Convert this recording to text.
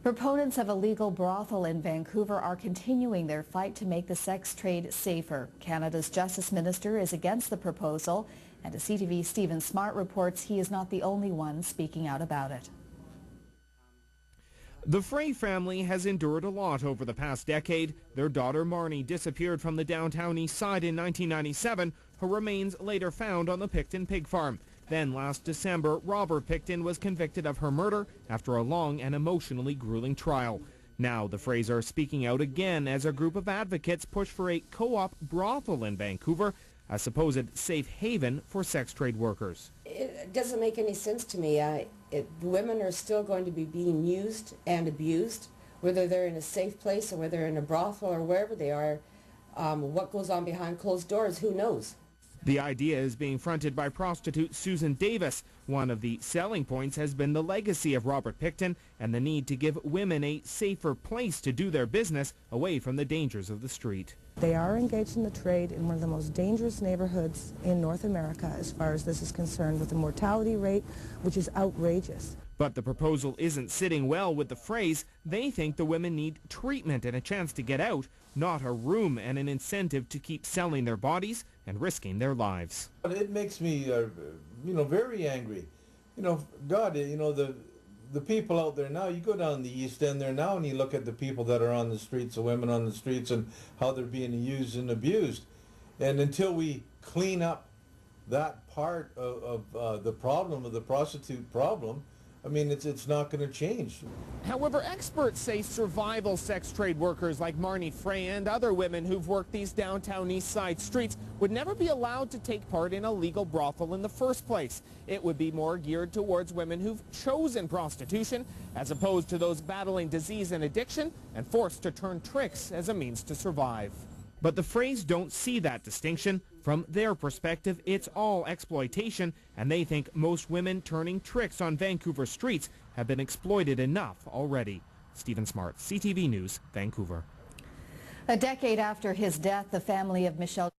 Proponents of a legal brothel in Vancouver are continuing their fight to make the sex trade safer. Canada's Justice Minister is against the proposal, and as CTV's Stephen Smart reports, he is not the only one speaking out about it. The Frey family has endured a lot over the past decade. Their daughter Marnie disappeared from the downtown east side in 1997. Her remains later found on the Picton pig farm. Then last December, Robert Picton was convicted of her murder after a long and emotionally grueling trial. Now the Freys are speaking out again as a group of advocates push for a co-op brothel in Vancouver, a supposed safe haven for sex trade workers. It doesn't make any sense to me. Women are still going to be being used and abused, whether they're in a safe place or whether they're in a brothel or wherever they are. What goes on behind closed doors, who knows? The idea is being fronted by prostitute Susan Davis. One of the selling points has been the legacy of Robert Picton and the need to give women a safer place to do their business away from the dangers of the street. They are engaged in the trade in one of the most dangerous neighborhoods in North America as far as this is concerned, with a mortality rate which is outrageous. But the proposal isn't sitting well with the Freys. They think the women need treatment and a chance to get out, not a room and an incentive to keep selling their bodies and risking their lives. It makes me, very angry. God, the people out there now, you go down the East End there now and you look at the people that are on the streets, the women on the streets, and how they're being used and abused. And until we clean up that part of the problem, of the prostitute problem, I mean, it's not going to change. However, experts say survival sex trade workers like Marnie Frey and other women who've worked these downtown east side streets would never be allowed to take part in a legal brothel in the first place. It would be more geared towards women who've chosen prostitution, as opposed to those battling disease and addiction and forced to turn tricks as a means to survive. But the Freys don't see that distinction. From their perspective, it's all exploitation, and they think most women turning tricks on Vancouver streets have been exploited enough already. Stephen Smart, CTV News, Vancouver. A decade after his death, the family of Michelle